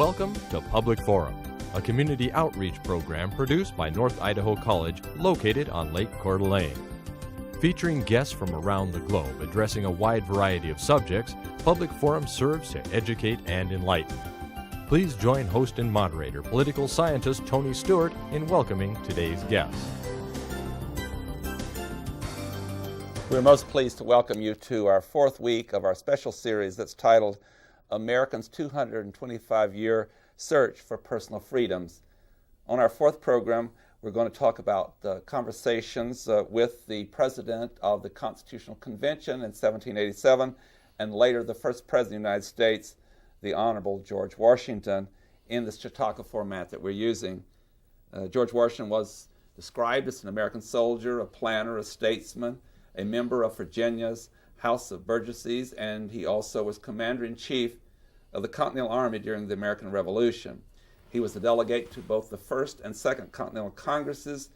Welcome to Public Forum, a community outreach program produced by North Idaho College located on Lake Coeur d'Alene. Featuring guests from around the globe addressing a wide variety of subjects, Public Forum serves to educate and enlighten. Please join host and moderator, political scientist Tony Stewart, in welcoming today's guests. We're most pleased to welcome you to our fourth week of our special series that's titled Americans' 225-Year Search for Personal Freedoms. On our fourth program, we're going to talk about the conversations with the President of the Constitutional Convention in 1787 and later the first President of the United States, the Honorable George Washington, in this Chautauqua format that we're using. George Washington was described as an American soldier, a planner, a statesman, a member of Virginia's House of Burgesses, and he also was Commander-in-Chief of the Continental Army during the American Revolution. He was a delegate to both the First and Second Continental Congresses,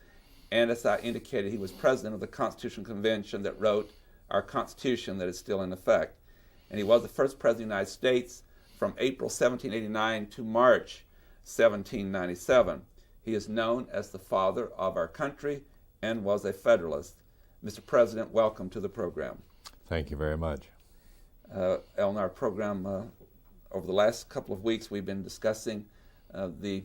and as I indicated, he was President of the Constitutional Convention that wrote our Constitution that is still in effect. And he was the first President of the United States from April 1789 to March 1797. He is known as the father of our country and was a Federalist. Mr. President, welcome to the program. Thank you very much. On our program over the last couple of weeks, we've been discussing the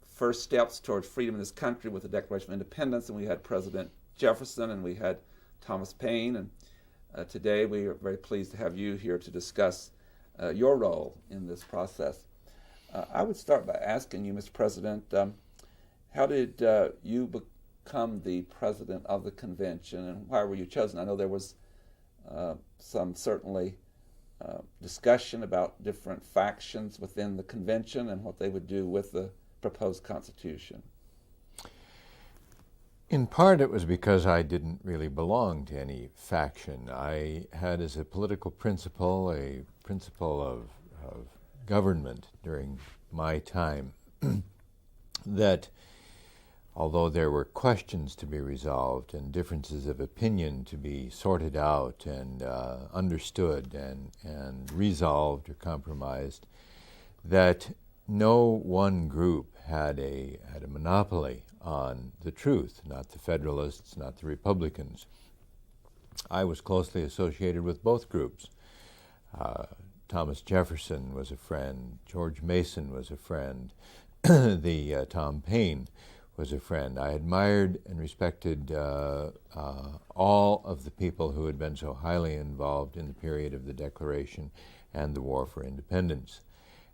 first steps towards freedom in this country with the Declaration of Independence, and we had President Jefferson and we had Thomas Paine, and today we are very pleased to have you here to discuss your role in this process. I would start by asking you, Mr. President, how did you become the President of the Convention, and why were you chosen? I know there was some certainly discussion about different factions within the convention and what they would do with the proposed Constitution. In part, it was because I didn't really belong to any faction. I had as a political principle, a principle of government during my time, that although there were questions to be resolved and differences of opinion to be sorted out and understood and resolved or compromised, that no one group had a monopoly on the truth, not the Federalists, not the Republicans. I was closely associated with both groups. Thomas Jefferson was a friend, George Mason was a friend, Tom Paine was a friend. I admired and respected all of the people who had been so highly involved in the period of the Declaration and the War for Independence.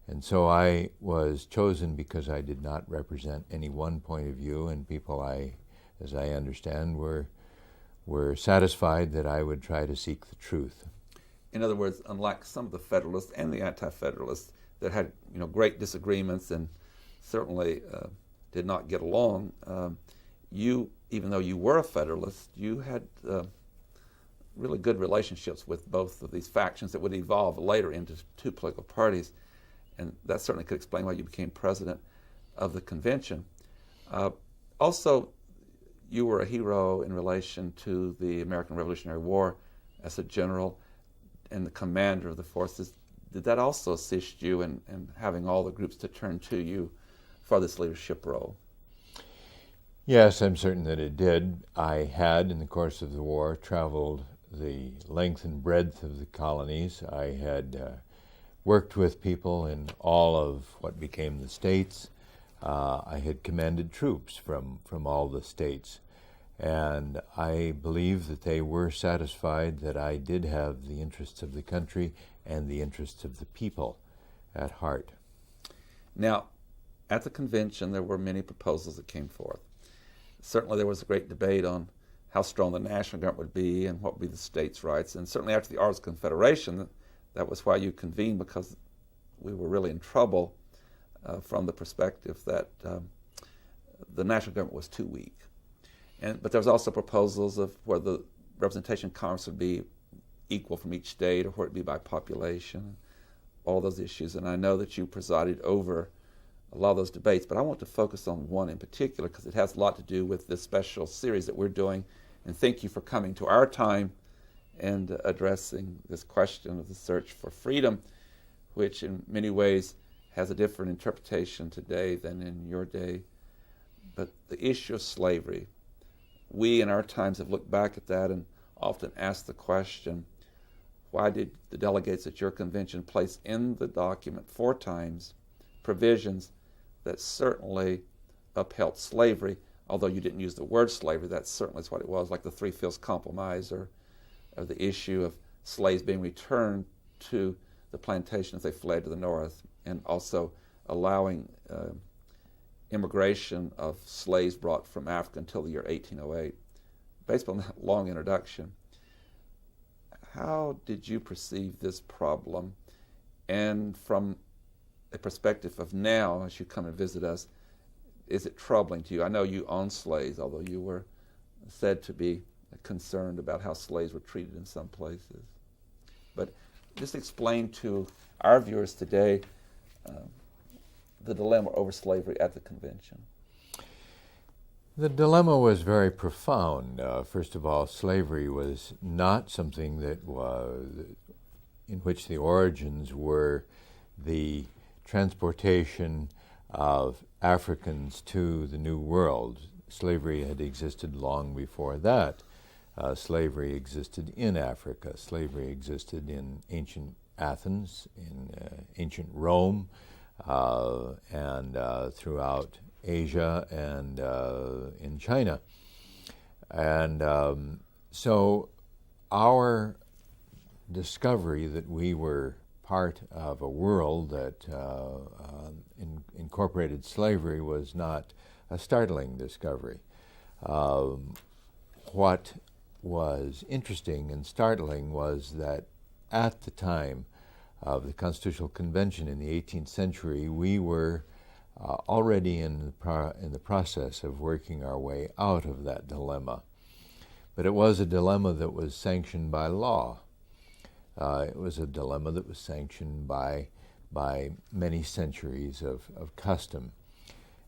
And so I was chosen because I did not represent any one point of view, and people, as I understand, were satisfied that I would try to seek the truth. In other words, unlike some of the Federalists and the Anti-Federalists that had great disagreements and certainly did not get along, you, even though you were a Federalist, you had really good relationships with both of these factions that would evolve later into two political parties. And that certainly could explain why you became president of the convention. Also, you were a hero in relation to the American Revolutionary War as a general and the commander of the forces. Did that also assist you in having all the groups to turn to you for this leadership role? Yes, I'm certain that it did. I had, in the course of the war, traveled the length and breadth of the colonies. I had worked with people in all of what became the states. I had commanded troops from all the states. And I believe that they were satisfied that I did have the interests of the country and the interests of the people at heart. Now, at the convention, there were many proposals that came forth. Certainly there was a great debate on how strong the national government would be and what would be the states' rights. And certainly after the Articles of Confederation, that was why you convened, because we were really in trouble from the perspective that the national government was too weak. But there was also proposals of where the representation in Congress would be equal from each state or where it would be by population, all those issues. And I know that you presided over a lot of those debates, but I want to focus on one in particular because it has a lot to do with this special series that we're doing. And thank you for coming to our time and addressing this question of the search for freedom, which in many ways has a different interpretation today than in your day. But the issue of slavery, we in our times have looked back at that and often asked the question, why did the delegates at your convention place in the document 4 times provisions that certainly upheld slavery, although you didn't use the word slavery, that certainly is what it was, like the Three-Fifths Compromise or the issue of slaves being returned to the plantation as they fled to the north, and also allowing immigration of slaves brought from Africa until the year 1808. Based on that long introduction, how did you perceive this problem? And from a perspective of now, as you come and visit us, is it troubling to you? I know you own slaves, although you were said to be concerned about how slaves were treated in some places. But just explain to our viewers today the dilemma over slavery at the convention. The dilemma was very profound. First of all, slavery was not something that was in which the origins were the transportation of Africans to the New World. Slavery had existed long before that. Slavery existed in Africa. Slavery existed in ancient Athens, in ancient Rome, and throughout Asia and in China. And so our discovery that we were part of a world that incorporated slavery was not a startling discovery. What was interesting and startling was that at the time of the Constitutional Convention in the 18th century, we were already in the process of working our way out of that dilemma. But it was a dilemma that was sanctioned by law. It was a dilemma that was sanctioned by many centuries of custom.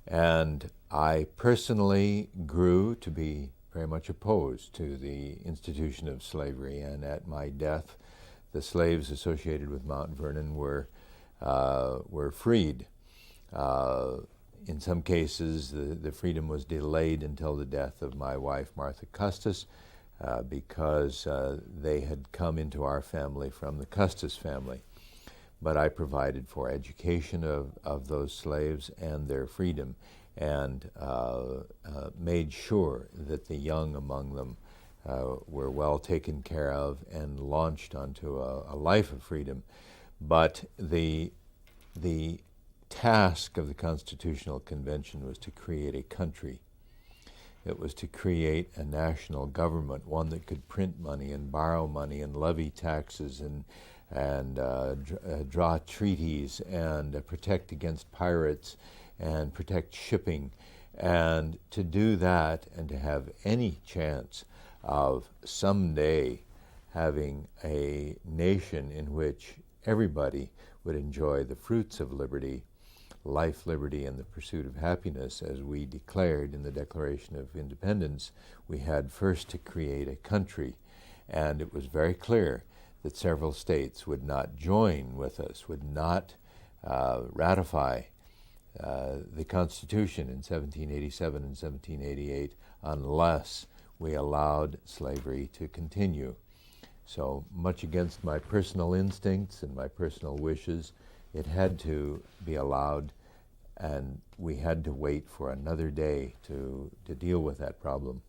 And I personally grew to be very much opposed to the institution of slavery, and at my death, the slaves associated with Mount Vernon were freed. In some cases, the freedom was delayed until the death of my wife, Martha Custis, because they had come into our family from the Custis family. But I provided for education of those slaves and their freedom, and made sure that the young among them were well taken care of and launched onto a life of freedom. But the task of the Constitutional Convention was to create a country. It was to create a national government, one that could print money and borrow money and levy taxes and draw treaties and protect against pirates and protect shipping. And to do that and to have any chance of someday having a nation in which everybody would enjoy the fruits of liberty, life, liberty, and the pursuit of happiness, as we declared in the Declaration of Independence, we had first to create a country. And it was very clear that several states would not join with us, would not ratify the Constitution in 1787 and 1788 unless we allowed slavery to continue. So much against my personal instincts and my personal wishes, it had to be allowed, and we had to wait for another day to deal with that problem.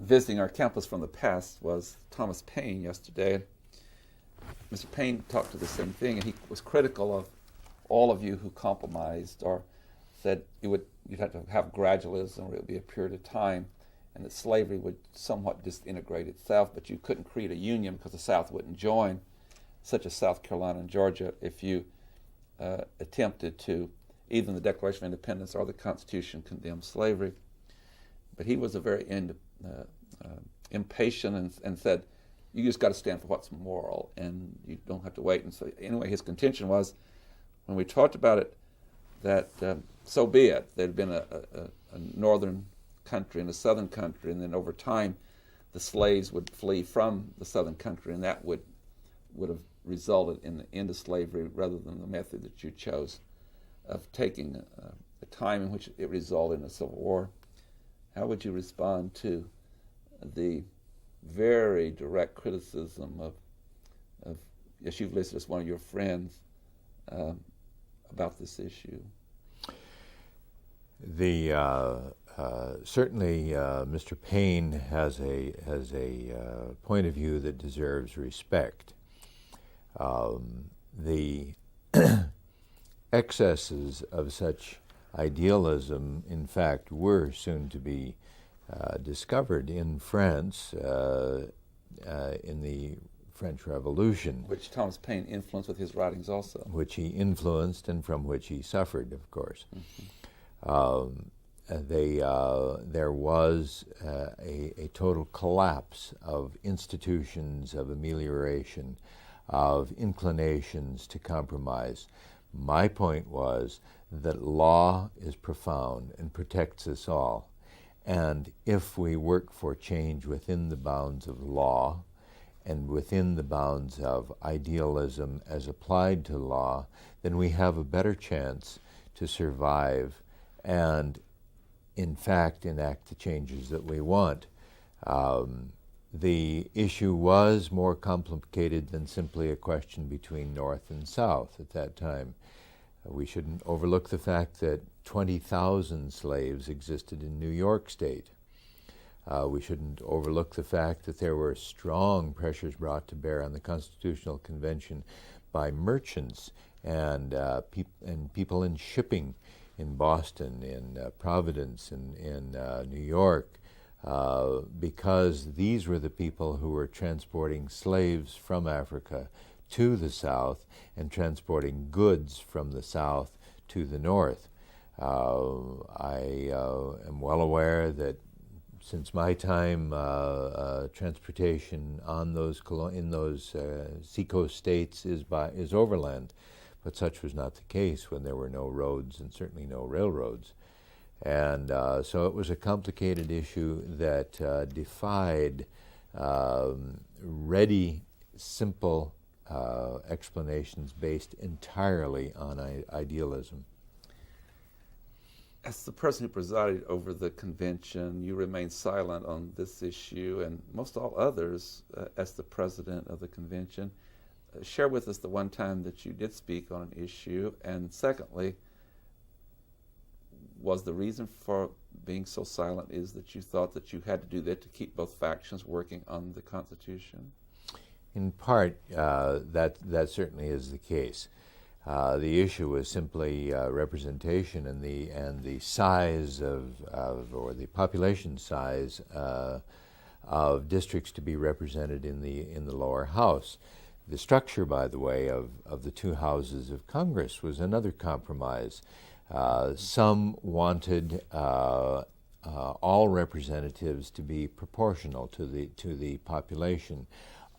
Visiting our campus from the past was Thomas Paine yesterday. Mr. Paine talked to the same thing, and he was critical of all of you who compromised or said you'd have to have gradualism or it would be a period of time, and that slavery would somewhat disintegrate itself, but you couldn't create a union because the South wouldn't join, such as South Carolina and Georgia, if you attempted to, either in the Declaration of Independence or the Constitution, condemn slavery. But he was a very impatient and said, you just got to stand for what's moral, and you don't have to wait. And so anyway, his contention was, when we talked about it, that so be it. There'd been a northern country and a southern country, and then over time the slaves would flee from the southern country, and that would would have resulted in the end of slavery rather than the method that you chose of taking a time in which it resulted in a civil war. How would you respond to the very direct criticism of as you've listed as one of your friends, about this issue? Certainly, Mr. Payne has a point of view that deserves respect. The excesses of such idealism, in fact, were soon to be discovered in France in the French Revolution. Which Thomas Paine influenced with his writings also. Which he influenced and from which he suffered, of course. There was a total collapse of institutions, of amelioration, of inclinations to compromise. My point was that law is profound and protects us all. And if we work for change within the bounds of law and within the bounds of idealism as applied to law, then we have a better chance to survive and, in fact, enact the changes that we want. The issue was more complicated than simply a question between North and South at that time. We shouldn't overlook the fact that 20,000 slaves existed in New York State. We shouldn't overlook the fact that there were strong pressures brought to bear on the Constitutional Convention by merchants and people in shipping in Boston, in Providence, in New York, because these were the people who were transporting slaves from Africa to the South and transporting goods from the South to the North. I am well aware that since my time, transportation on in those seacoast states is overland, but such was not the case when there were no roads and certainly no railroads. And so it was a complicated issue that defied ready, simple explanations based entirely on idealism. As the person who presided over the convention, you remained silent on this issue and most all others as the president of the convention. Share with us the one time that you did speak on an issue, and secondly, was the reason for being so silent is that you thought that you had to do that to keep both factions working on the Constitution? In part, that certainly is the case. The issue was simply representation and the size or the population size of districts to be represented in the lower house. The structure, by the way, of the two houses of Congress was another compromise. Some wanted all representatives to be proportional to the population.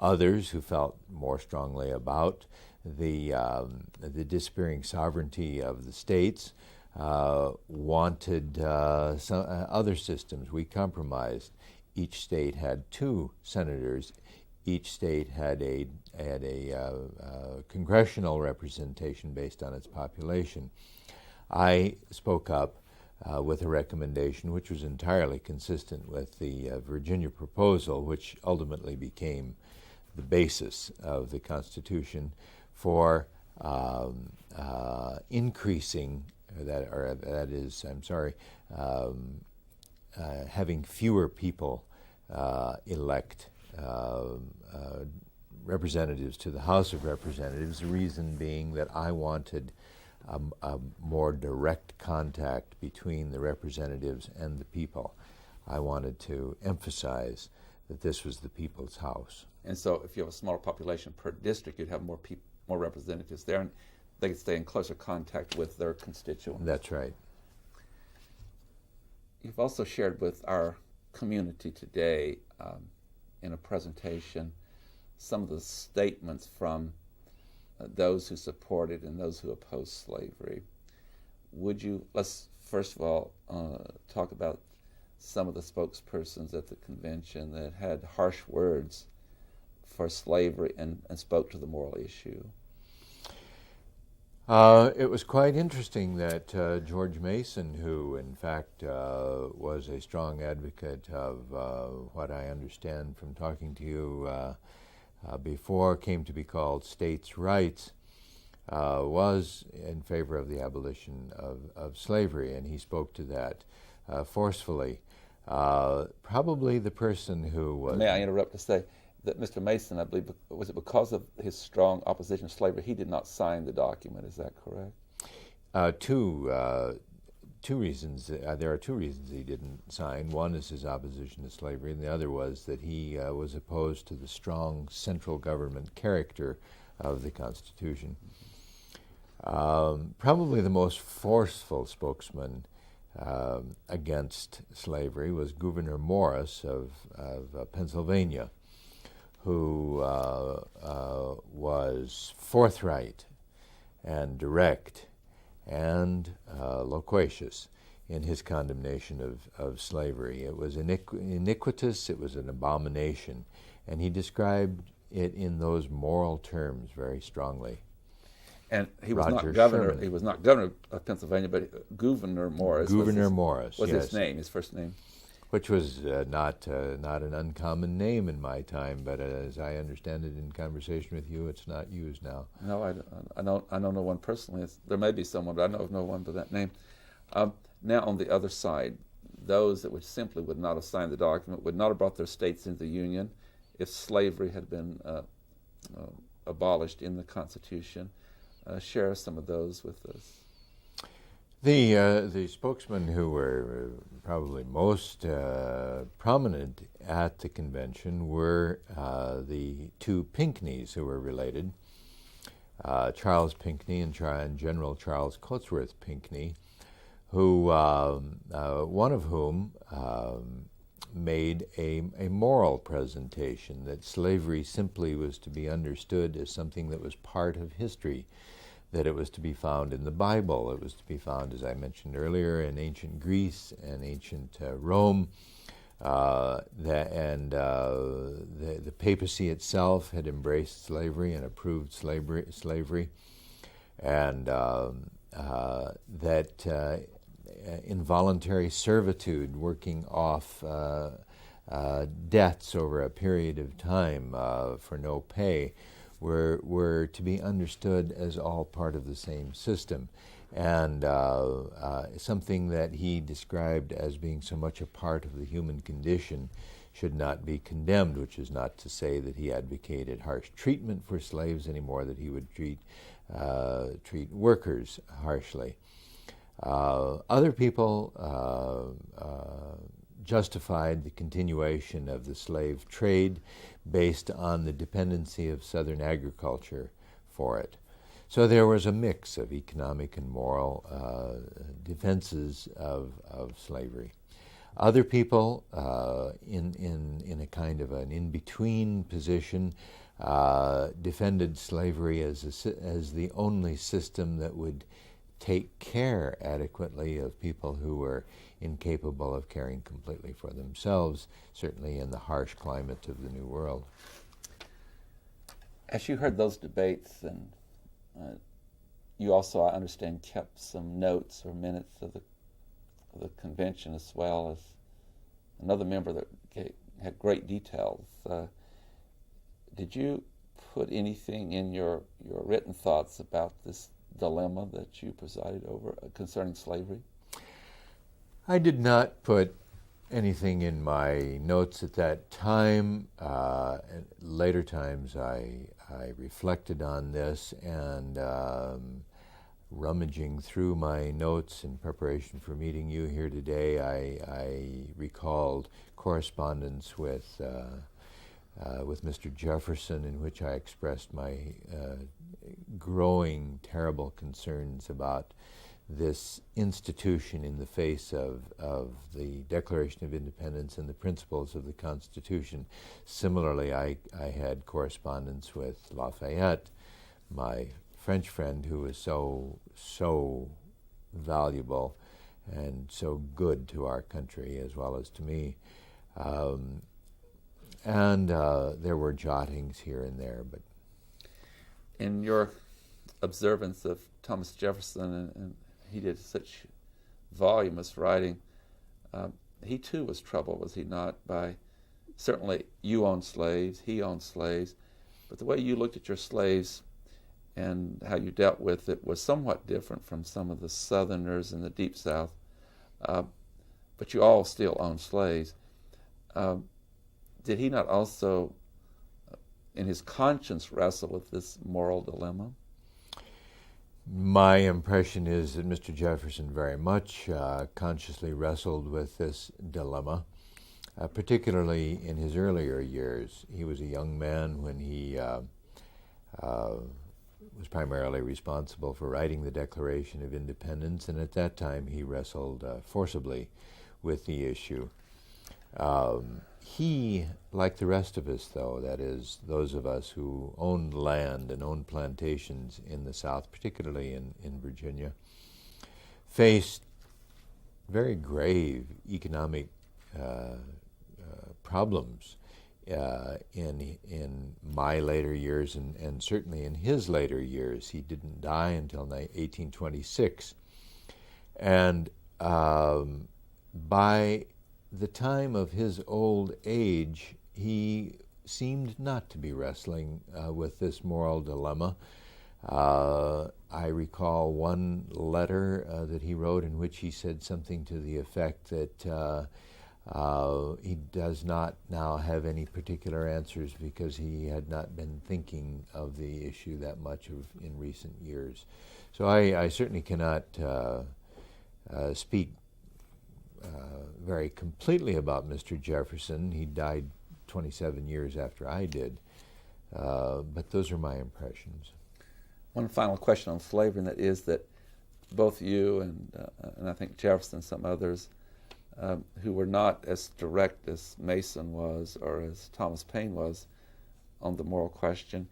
Others, who felt more strongly about the disappearing sovereignty of the states, wanted some other systems. We compromised. Each state had 2 senators. Each state had a congressional representation based on its population. I spoke up with a recommendation which was entirely consistent with the Virginia proposal, which ultimately became the basis of the Constitution for increasing having fewer people elect representatives to the House of Representatives, the reason being that I wanted a more direct contact between the representatives and the people. I wanted to emphasize that this was the people's house. And so if you have a smaller population per district, you'd have more representatives there, and they could stay in closer contact with their constituents. That's right. You've also shared with our community today in a presentation some of the statements from those who supported and those who opposed slavery. Let's first of all talk about some of the spokespersons at the convention that had harsh words for slavery and spoke to the moral issue? It was quite interesting that George Mason, who in fact was a strong advocate of what I understand from talking to you before came to be called states' rights, was in favor of the abolition of slavery, and he spoke to that forcefully. Probably the person who was... May I interrupt to say that Mr. Mason, I believe, was it because of his strong opposition to slavery, he did not sign the document, is that correct? Two reasons. There are two reasons he didn't sign. One is his opposition to slavery, and the other was that he was opposed to the strong central government character of the Constitution. Probably the most forceful spokesman against slavery was Gouverneur Morris of Pennsylvania, who was forthright and direct and loquacious in his condemnation of slavery. It was iniquitous, it was an abomination, and he described it in those moral terms very strongly. And he was Roger not governor. Sherman. He was not governor of Pennsylvania, but Gouverneur Morris. Morris was yes. his name, his first name. Which was not an uncommon name in my time, but as I understand it in conversation with you, it's not used now. No, I don't know one personally. There may be someone, but I know of no one by that name. Now, on the other side, those that would not have signed the document, would not have brought their states into the Union if slavery had been abolished in the Constitution. Share some of those with us. The spokesmen who were probably most prominent at the convention were the two Pinckneys who were related, Charles Pinckney and General Charles Cotesworth Pinckney, who one of whom made a moral presentation that slavery simply was to be understood as something that was part of history, that it was to be found in the Bible. It was to be found, as I mentioned earlier, in ancient Greece and ancient Rome. The papacy itself had embraced slavery and approved slavery, and that involuntary servitude, working off debts over a period of time for no pay, were to be understood as all part of the same system, and something that he described as being so much a part of the human condition should not be condemned, which is not to say that he advocated harsh treatment for slaves anymore, that he would treat workers harshly. Other people justified the continuation of the slave trade based on the dependency of Southern agriculture for it. So there was a mix of economic and moral defenses of slavery. Other people, in a kind of an in-between position, defended slavery as the only system that would take care adequately of people who were incapable of caring completely for themselves, certainly in the harsh climate of the New World. As you heard those debates, and you also, I understand, kept some notes or minutes of the convention, as well as another member that had great details. Did you put anything in your written thoughts about this dilemma that you presided over concerning slavery? I did not put anything in my notes at that time. At later times I reflected on this, and rummaging through my notes in preparation for meeting you here today, I recalled correspondence with Mr. Jefferson, in which I expressed my growing terrible concerns about this institution in the face of the Declaration of Independence and the principles of the Constitution. Similarly, I had correspondence with Lafayette, my French friend, who was so valuable and so good to our country as well as to me. and there were jottings here and there. But in your observance of Thomas Jefferson, and he did such voluminous writing, he too was troubled, was he not, by certainly you owned slaves, he owned slaves, but the way you looked at your slaves and how you dealt with it was somewhat different from some of the Southerners in the Deep South, but you all still owned slaves. Did he not also, in his conscience, wrestle with this moral dilemma? my impression is that Mr. Jefferson very much consciously wrestled with this dilemma, particularly in his earlier years. He was a young man when he was primarily responsible for writing the Declaration of Independence, and at that time he wrestled forcibly with the issue. He, like the rest of us, though, that is, those of us who owned land and owned plantations in the South, particularly in Virginia, faced very grave economic problems in my later years, and certainly in his later years. He didn't die until 1826. And by the time of his old age, he seemed not to be wrestling with this moral dilemma. I recall one letter that he wrote in which he said something to the effect that he does not now have any particular answers because he had not been thinking of the issue that much in recent years. So I certainly cannot speak very completely about Mr. Jefferson. He died 27 years after I did, but those are my impressions. One final question on slavery, and that is that both you and I think Jefferson and some others who were not as direct as Mason was or as Thomas Paine was on the moral question,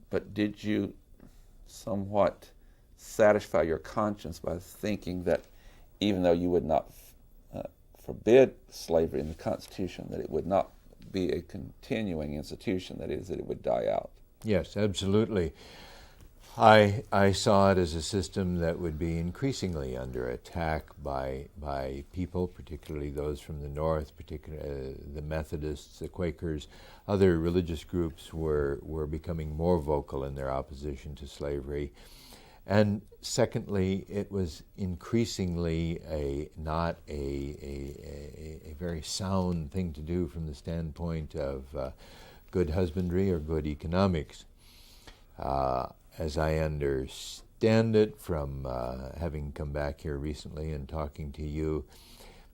but did you somewhat satisfy your conscience by thinking that even though you would not forbid slavery in the Constitution, that it would not be a continuing institution, that is, that it would die out? Yes, absolutely. I saw it as a system that would be increasingly under attack by people, particularly those from the North, particularly the Methodists, the Quakers. Other religious groups were becoming more vocal in their opposition to slavery. And secondly, it was increasingly not a very sound thing to do from the standpoint of good husbandry or good economics. As I understand it from having come back here recently and talking to you,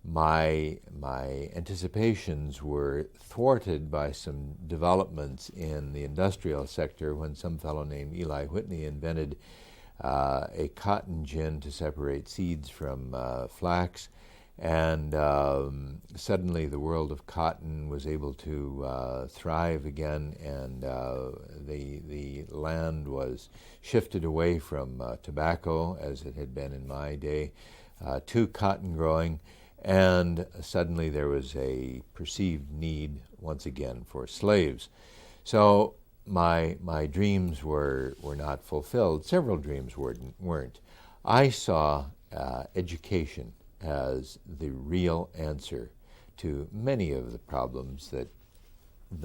my anticipations were thwarted by some developments in the industrial sector when some fellow named Eli Whitney invented a cotton gin to separate seeds from flax, and suddenly the world of cotton was able to thrive again, and the land was shifted away from tobacco, as it had been in my day, to cotton growing, and suddenly there was a perceived need once again for slaves. So my dreams were not fulfilled. Several dreams weren't. I saw education as the real answer to many of the problems that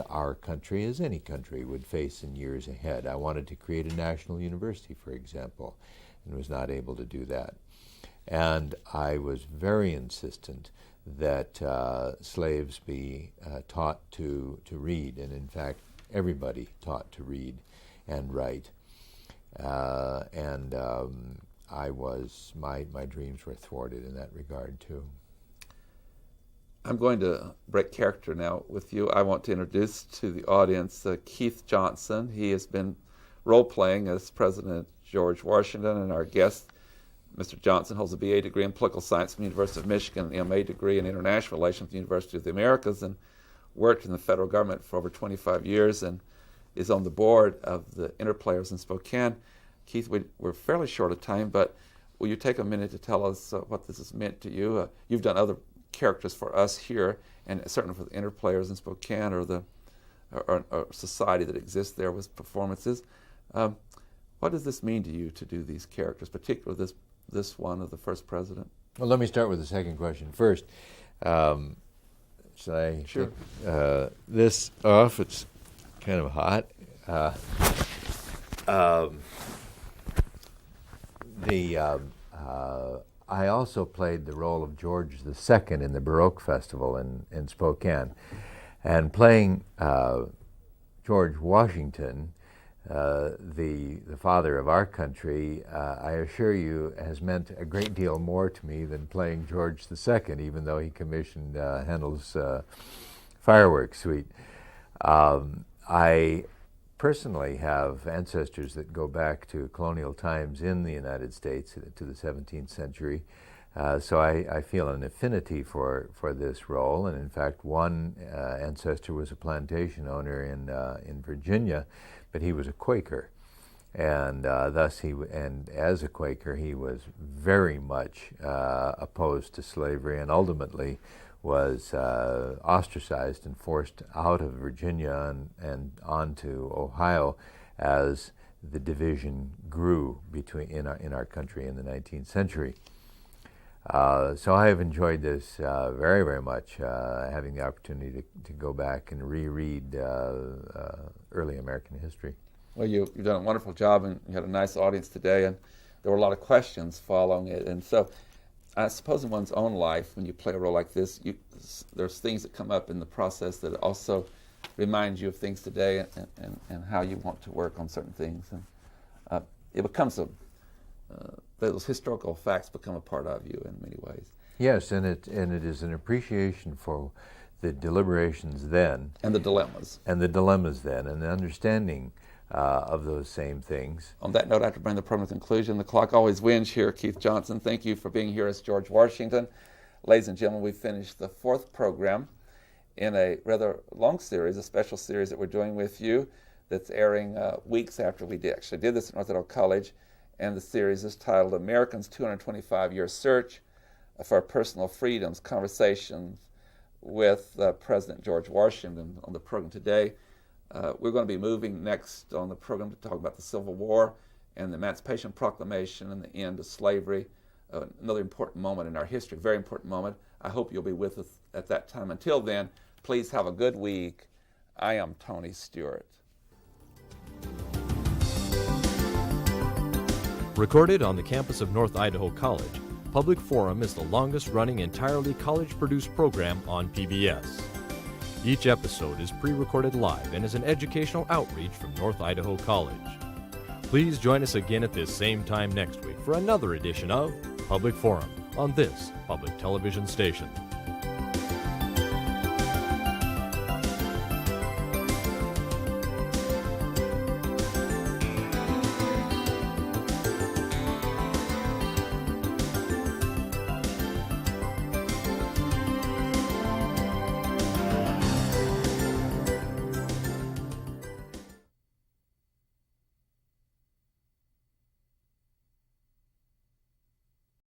our country, as any country, would face in years ahead. I wanted to create a national university, for example, and was not able to do that. And I was very insistent that slaves be taught to read, and in fact, everybody taught to read and write. My dreams were thwarted in that regard too. I'm going to break character now with you. I want to introduce to the audience Keith Johnson. He has been role-playing as President George Washington, and our guest, Mr. Johnson, holds a BA degree in political science from the University of Michigan, an MA degree in international relations from the University of the Americas, and worked in the federal government for over 25 years and is on the board of the Interplayers in Spokane. Keith, we're fairly short of time, but will you take a minute to tell us what this has meant to you? You've done other characters for us here, and certainly for the interplayers in Spokane or society that exists there with performances. What does this mean to you to do these characters, particularly this one of the first president? Well, let me start with the second question first. Should I Sure. take this off? It's kind of hot. I also played the role of George II in the Baroque Festival in Spokane. And playing George Washington, the father of our country, I assure you, has meant a great deal more to me than playing George II, even though he commissioned Handel's Fireworks Suite. I personally have ancestors that go back to colonial times in the United States, to the 17th century. So I feel an affinity for this role, and in fact one ancestor was a plantation owner in Virginia, but he was a Quaker, and thus and as a Quaker he was very much opposed to slavery, and ultimately was ostracized and forced out of Virginia and on to Ohio as the division grew in our country in the 19th century. So I have enjoyed this very, very much, having the opportunity to go back and reread early American history. Well, you've done a wonderful job, and you had a nice audience today, and there were a lot of questions following it. And so I suppose in one's own life, when you play a role like this, there's things that come up in the process that also remind you of things today and how you want to work on certain things. And it becomes those historical facts become a part of you in many ways. Yes, and it is an appreciation for the deliberations then. And the dilemmas. And the dilemmas then, and the understanding of those same things. On that note, I have to bring the program to conclusion. The clock always wins here, Keith Johnson. Thank you for being here as George Washington. Ladies and gentlemen, we finished the fourth program in a rather long series, a special series that we're doing with you that's airing weeks after we actually did this at North Idaho College. And the series is titled Americans' 225-Year Search for Personal Freedoms, Conversations with President George Washington. On the program today, we're going to be moving next on the program to talk about the Civil War and the Emancipation Proclamation and the end of slavery, another important moment in our history, very important moment. I hope you'll be with us at that time. Until then, please have a good week. I am Tony Stewart. Recorded on the campus of North Idaho College, Public Forum is the longest-running entirely college-produced program on PBS. Each episode is pre-recorded live and is an educational outreach from North Idaho College. Please join us again at this same time next week for another edition of Public Forum on this public television station.